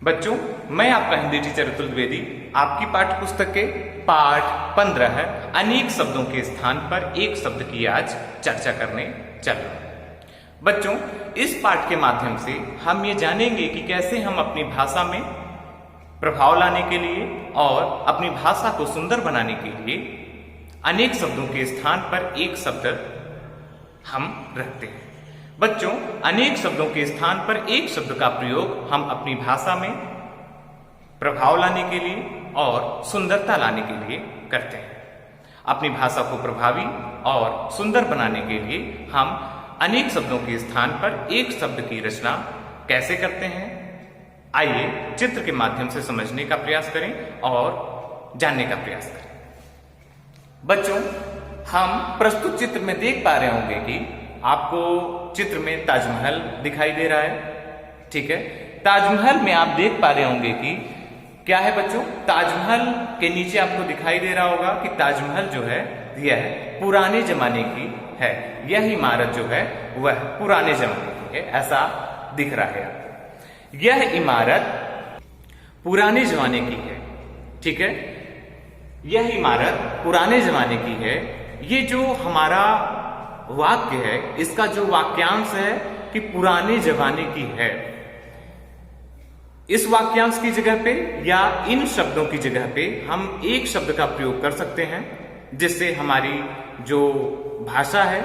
बच्चों, मैं आपका हिंदी टीचर अतुल द्विवेदी आपकी पाठ्य पुस्तक के पाठ 15 है अनेक शब्दों के स्थान पर एक शब्द की आज चर्चा करने चल रहा हूं। बच्चों, इस पाठ के माध्यम से हम ये जानेंगे कि कैसे हम अपनी भाषा में प्रभाव लाने के लिए और अपनी भाषा को सुंदर बनाने के लिए अनेक शब्दों के स्थान पर एक शब्द हम रखते हैं। बच्चों, अनेक शब्दों के स्थान पर एक शब्द का प्रयोग हम अपनी भाषा में प्रभाव लाने के लिए और सुंदरता लाने के लिए करते हैं। अपनी भाषा को प्रभावी और सुंदर बनाने के लिए हम अनेक शब्दों के स्थान पर एक शब्द की रचना कैसे करते हैं, आइए चित्र के माध्यम से समझने का प्रयास करें और जानने का प्रयास करें। बच्चों, हम प्रस्तुत चित्र में देख पा रहे होंगे कि आपको चित्र में ताजमहल दिखाई दे रहा है। ठीक है, ताजमहल में आप देख पा रहे होंगे कि क्या है बच्चों, ताजमहल के नीचे आपको दिखाई दे रहा होगा कि ताजमहल जो है यह पुराने जमाने की है। यह इमारत जो है वह पुराने जमाने की है, ऐसा दिख रहा है। यह इमारत पुराने जमाने की है। ठीक है, यह इमारत पुराने जमाने की है। ये जो हमारा वाक्य है, इसका जो वाक्यांश है कि पुराने जमाने की है, इस वाक्यांश की जगह पे या इन शब्दों की जगह पे हम एक शब्द का प्रयोग कर सकते हैं, जिससे हमारी जो भाषा है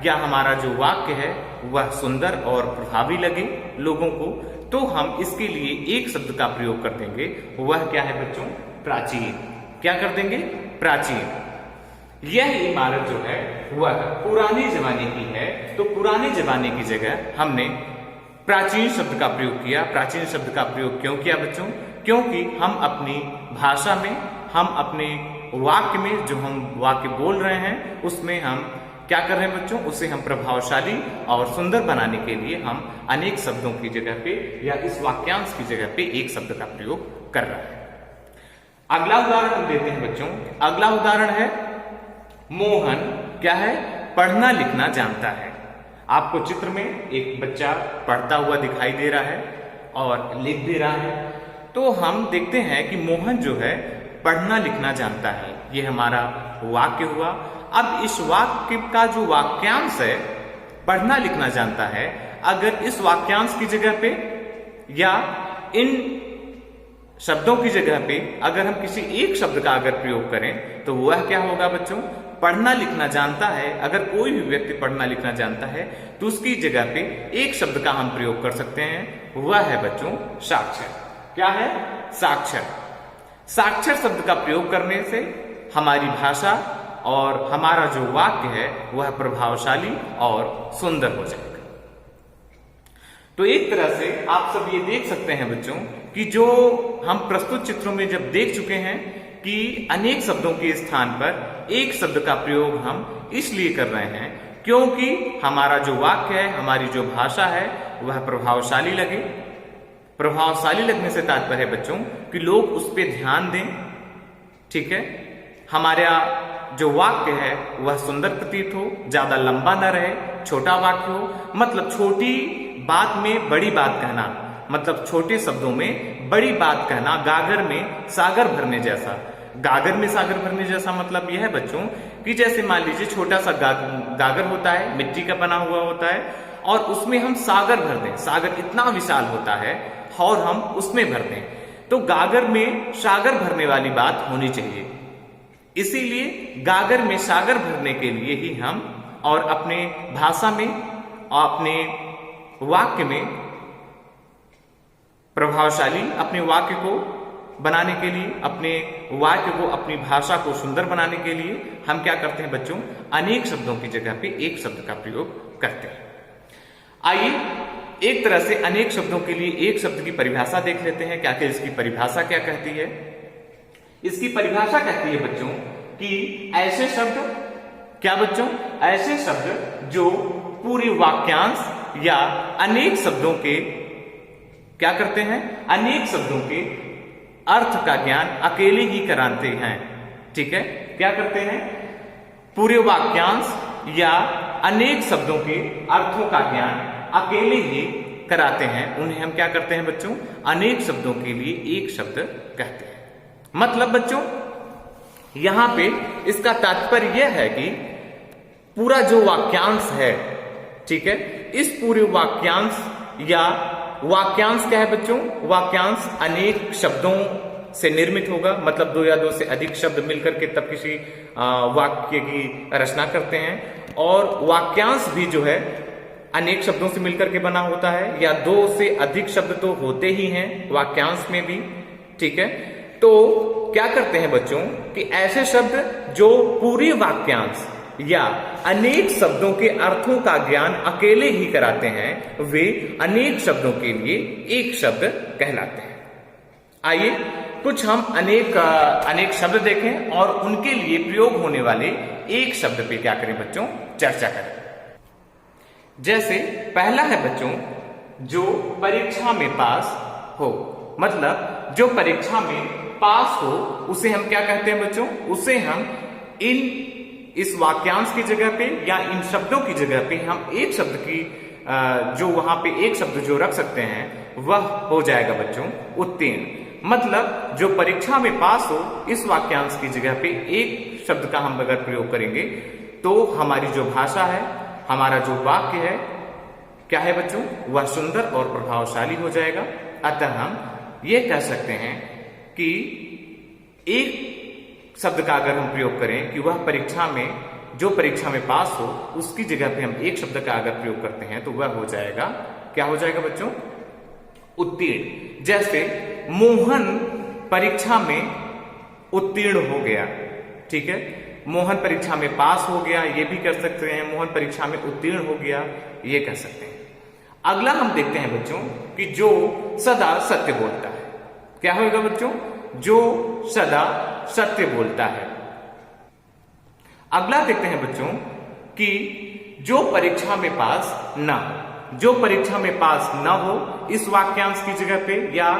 या हमारा जो वाक्य है वह सुंदर और प्रभावी लगे लोगों को। तो हम इसके लिए एक शब्द का प्रयोग कर देंगे। वह क्या है बच्चों? प्राचीन। क्या कर देंगे? प्राचीन। यह इमारत जो है वह पुराने जमाने की है, तो पुराने जमाने की जगह हमने प्राचीन शब्द का प्रयोग किया। प्राचीन शब्द का प्रयोग क्यों किया बच्चों? क्योंकि हम अपनी भाषा में, हम अपने वाक्य में, जो हम वाक्य बोल रहे हैं उसमें हम क्या कर रहे हैं बच्चों? उसे हम प्रभावशाली और सुंदर बनाने के लिए हम अनेक शब्दों की जगह पे या इस वाक्यांश की जगह पे एक शब्द का प्रयोग कर रहे हैं। अगला उदाहरण हम देते हैं बच्चों। अगला उदाहरण है मोहन क्या है? पढ़ना लिखना जानता है। आपको चित्र में एक बच्चा पढ़ता हुआ दिखाई दे रहा है और लिख भी रहा है। तो हम देखते हैं कि मोहन जो है पढ़ना लिखना जानता है। ये हमारा वाक्य हुआ। अब इस वाक्य का जो वाक्यांश है पढ़ना लिखना जानता है, अगर इस वाक्यांश की जगह पे या इन शब्दों की जगह पे अगर हम किसी एक शब्द का अगर प्रयोग करें तो वह क्या होगा बच्चों? पढ़ना लिखना जानता है। अगर कोई भी व्यक्ति पढ़ना लिखना जानता है तो उसकी जगह पे एक शब्द का हम प्रयोग कर सकते हैं, वह है बच्चों साक्षर। क्या है? साक्षर। साक्षर शब्द का प्रयोग करने से हमारी भाषा और हमारा जो वाक्य है वह प्रभावशाली और सुंदर हो जाएगा। तो एक तरह से आप सब ये देख सकते हैं बच्चों कि जो हम प्रस्तुत चित्रों में जब देख चुके हैं कि अनेक शब्दों के स्थान पर एक शब्द का प्रयोग हम इसलिए कर रहे हैं क्योंकि हमारा जो वाक्य है, हमारी जो भाषा है वह प्रभावशाली लगे। प्रभावशाली लगने से तात्पर्य है बच्चों कि लोग उस पर ध्यान दें। ठीक है, हमारा जो वाक्य है वह सुंदर प्रतीत हो, ज्यादा लंबा न रहे, छोटा वाक्य हो। मतलब छोटी बात में बड़ी बात कहना, मतलब छोटे शब्दों में बड़ी बात कहना। गागर में सागर भरने जैसा। गागर में सागर भरने जैसा मतलब यह है बच्चों कि जैसे मान लीजिए छोटा सा गागर होता है, मिट्टी का बना हुआ होता है और उसमें हम सागर भर दें। सागर इतना विशाल होता है और हम उसमें भर दें, तो गागर में सागर भरने वाली बात होनी चाहिए। इसीलिए गागर में सागर भरने के लिए ही हम और अपने भाषा में और अपने वाक्य में प्रभावशाली अपने वाक्य को बनाने के लिए, अपने वाक्य को, अपनी भाषा को सुंदर बनाने के लिए हम क्या करते हैं बच्चों? अनेक शब्दों की जगह पे एक शब्द का प्रयोग करते हैं। आइए एक तरह से अनेक शब्दों के लिए एक शब्द की परिभाषा देख लेते हैं। क्या क्या इसकी परिभाषा क्या कहती है? इसकी परिभाषा कहती है बच्चों कि ऐसे शब्द, क्या बच्चों? ऐसे शब्द जो पूरे वाक्यांश या अनेक शब्दों के क्या करते हैं? अनेक शब्दों के अर्थ का ज्ञान अकेले ही कराते हैं। ठीक है, क्या करते हैं? पूरे वाक्यांश या अनेक शब्दों के अर्थों का ज्ञान अकेले ही कराते हैं उन्हें हम क्या करते हैं बच्चों, अनेक शब्दों के लिए एक शब्द कहते हैं। मतलब बच्चों यहां पे इसका तात्पर्य यह है कि पूरा जो वाक्यांश है, ठीक है, इस पूरे वाक्यांश या वाक्यांश क्या है बच्चों, वाक्यांश अनेक शब्दों से निर्मित होगा। मतलब दो या दो से अधिक शब्द मिलकर के तब किसी वाक्य की रचना करते हैं। और वाक्यांश भी जो है अनेक शब्दों से मिलकर के बना होता है, या दो से अधिक शब्द तो होते ही हैं वाक्यांश में भी, ठीक है। तो क्या करते हैं बच्चों कि ऐसे शब्द जो पूरी वाक्यांश या अनेक शब्दों के अर्थों का ज्ञान अकेले ही कराते हैं, वे अनेक शब्दों के लिए एक शब्द कहलाते हैं। आइए कुछ हम अनेक शब्द देखें और उनके लिए प्रयोग होने वाले एक शब्द पे क्या करें बच्चों, चर्चा करें। जैसे पहला है बच्चों, जो परीक्षा में पास हो। मतलब जो परीक्षा में पास हो उसे हम क्या कहते हैं बच्चों, उसे हम इस वाक्यांश की जगह पे या इन शब्दों की जगह पे हम एक शब्द की जो वहां पे एक शब्द जो रख सकते हैं वह हो जाएगा बच्चों उत्तीर्ण। मतलब जो परीक्षा में पास हो इस वाक्यांश की जगह पे एक शब्द का हम अगर प्रयोग करेंगे तो हमारी जो भाषा है, हमारा जो वाक्य है क्या है बच्चों, वह सुंदर और प्रभावशाली हो जाएगा। अतः हम ये कह सकते हैं कि एक शब्द का अगर हम प्रयोग करें कि वह परीक्षा में, जो परीक्षा में पास हो उसकी जगह पे हम एक शब्द का अगर प्रयोग करते हैं तो वह हो जाएगा, क्या हो जाएगा बच्चों, उत्तीर्ण। जैसे मोहन परीक्षा में उत्तीर्ण हो गया, ठीक है। मोहन परीक्षा में पास हो गया, ये भी कर सकते हैं। मोहन परीक्षा में उत्तीर्ण हो गया, ये कह सकते हैं। अगला हम देखते हैं बच्चों कि जो सदा सत्य बोलता है। क्या होगा बच्चों, जो सदा सत्य बोलता है। अगला देखते हैं बच्चों कि जो परीक्षा में पास न हो। जो परीक्षा में पास न हो इस वाक्यांश की जगह पे या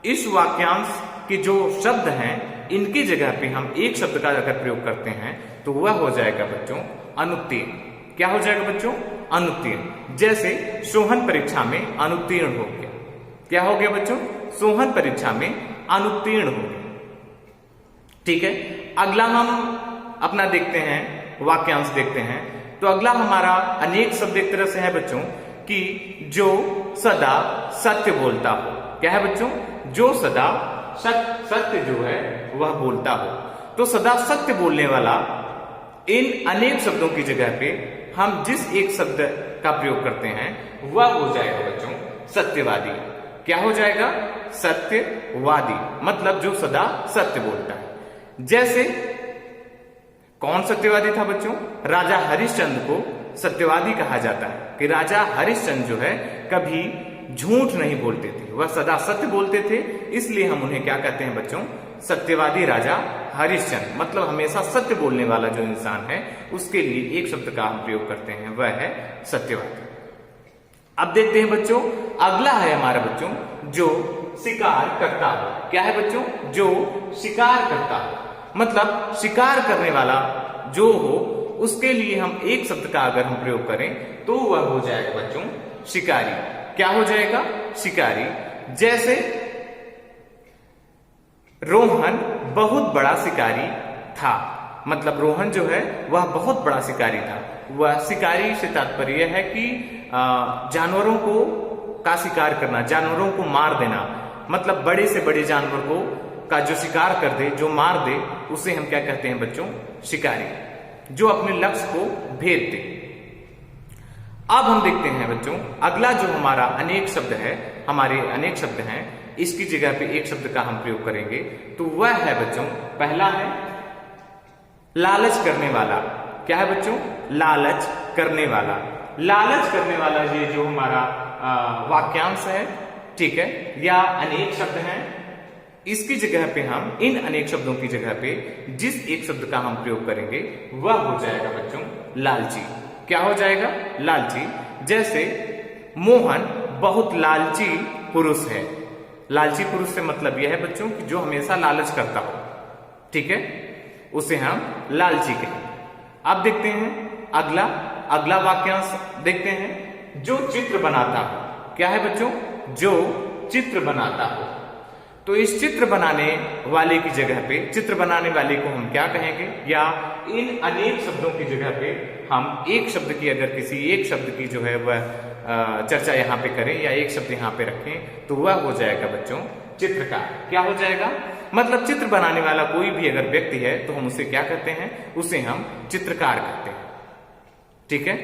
इस वाक्यांश के जो शब्द हैं इनकी जगह पे हम एक शब्द का अगर प्रयोग करते हैं तो वह हो जाएगा बच्चों अनुत्तीर्ण। क्या हो जाएगा बच्चों, अनुत्तीर्ण। जैसे सोहन परीक्षा में अनुत्तीर्ण हो गया। क्या हो गया बच्चों, सोहन परीक्षा में अनुत्तीर्ण हो गया, ठीक है। अगला हम अपना देखते हैं, वाक्यांश देखते हैं। तो अगला हमारा अनेक शब्द एक तरह से है बच्चों कि जो सदा सत्य बोलता हो। क्या है बच्चों, जो सदा सत्य जो है वह बोलता हो। तो सदा सत्य बोलने वाला इन अनेक शब्दों की जगह पे हम जिस एक शब्द का प्रयोग करते हैं वह हो जाएगा बच्चों सत्यवादी। क्या हो जाएगा, सत्यवादी। मतलब जो सदा सत्य बोलता है। जैसे कौन सत्यवादी था बच्चों, राजा हरिश्चंद्र को सत्यवादी कहा जाता है कि राजा हरिश्चंद्र जो है कभी झूठ नहीं बोलते थे, वह सदा सत्य बोलते थे, इसलिए हम उन्हें क्या कहते हैं बच्चों, सत्यवादी राजा हरिश्चंद्र। मतलब हमेशा सत्य बोलने वाला जो इंसान है उसके लिए एक शब्द का हम प्रयोग करते हैं, वह है सत्यवादी। अब देखते हैं बच्चों, अगला है हमारा बच्चों जो शिकार करता हो। क्या है बच्चों, जो शिकार करता हो। मतलब शिकार करने वाला जो हो उसके लिए हम एक शब्द का अगर हम प्रयोग करें तो वह हो जाएगा बच्चों शिकारी। क्या हो जाएगा, शिकारी। जैसे रोहन बहुत बड़ा शिकारी था। मतलब रोहन जो है वह बहुत बड़ा शिकारी था। वह शिकारी से तात्पर्य है कि जानवरों को का शिकार करना, जानवरों को मार देना। मतलब बड़े से बड़े जानवर को का जो शिकार कर दे, जो मार दे, उसे हम क्या कहते हैं बच्चों, शिकारी, जो अपने लक्ष्य को भेद दे। अब हम देखते हैं बच्चों अगला जो हमारा अनेक शब्द है, हमारे अनेक शब्द हैं, इसकी जगह पे एक शब्द का हम प्रयोग करेंगे तो वह है बच्चों, पहला है लालच करने वाला। क्या है बच्चों, लालच करने वाला। लालच करने वाला ये जो हमारा वाक्यांश है, ठीक है, या अनेक शब्द हैं, इसकी जगह पे हम इन अनेक शब्दों की जगह पे जिस एक शब्द का हम प्रयोग करेंगे वह हो जाएगा बच्चों लालची। क्या हो जाएगा, लालची। जैसे मोहन बहुत लालची पुरुष है। लालची पुरुष से मतलब यह है बच्चों कि जो हमेशा लालच करता हो, ठीक है, उसे हम लालची कहें। अब देखते हैं अगला वाक्यांश देखते हैं, जो चित्र बनाता हो। क्या है बच्चों? जो चित्र बनाता हो। तो इस चित्र बनाने वाले की जगह पे, चित्र बनाने वाले को हम क्या कहेंगे? या इन अनेक शब्दों की जगह पे हम एक शब्द की, अगर किसी एक शब्द की जो है वह चर्चा यहाँ पे करें या एक शब्द यहाँ पे रखें, तो वह हो जाएगा बच्चों चित्रकार। क्या हो जाएगा? मतलब चित्र बनाने वाला कोई भी अगर व्यक्ति है तो हम उसे क्या कहते हैं? उसे हम चित्रकार कहते हैं। ठीक है।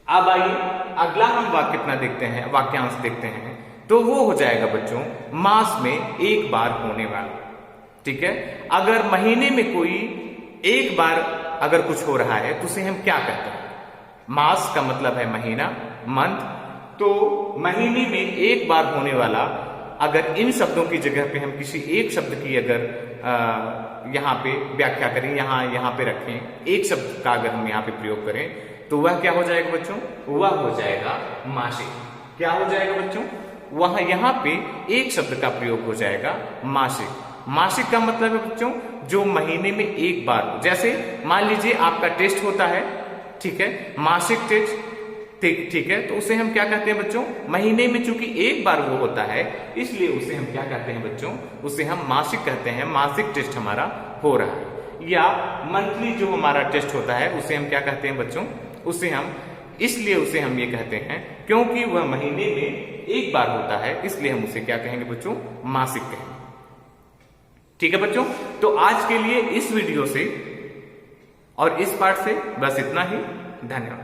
अब आइए अगला हम वाक्य अपना देखते हैं, वाक्यांश देखते हैं। तो वो हो जाएगा बच्चों मास में एक बार होने वाला। ठीक है। अगर महीने में कोई एक बार अगर कुछ हो रहा है तो उसे हम क्या कहते हैं? मास का मतलब है महीना, मंथ। तो महीने में एक बार होने वाला, अगर इन शब्दों की जगह पे हम किसी एक शब्द की अगर यहाँ पे व्याख्या करें, यहाँ पे रखें, एक शब्द का अगर हम यहाँ पे प्रयोग करें, तो वह क्या हो जाएगा बच्चों? वह हो जाएगा मासिक। क्या हो जाएगा बच्चों? वह यहाँ पे एक शब्द का प्रयोग हो जाएगा मासिक। मासिक का मतलब है बच्चों जो महीने में एक बार हो। जैसे मान लीजिए आपका टेस्ट होता है, ठीक है, मासिक टेस्ट, ठीक है, तो उसे हम क्या कहते हैं बच्चों? महीने में चूंकि एक बार वो होता है, इसलिए उसे हम क्या कहते हैं बच्चों? उसे हम मासिक कहते हैं। मासिक टेस्ट हमारा हो रहा है। या मंथली जो हमारा टेस्ट होता है उसे हम क्या कहते हैं बच्चों? उसे हम ये कहते हैं क्योंकि वह महीने में एक बार होता है, इसलिए हम उसे क्या कहेंगे बच्चों? मासिक कहेंगे। ठीक है बच्चों, तो आज के लिए इस वीडियो से और इस पार्ट से बस इतना ही। धन्यवाद।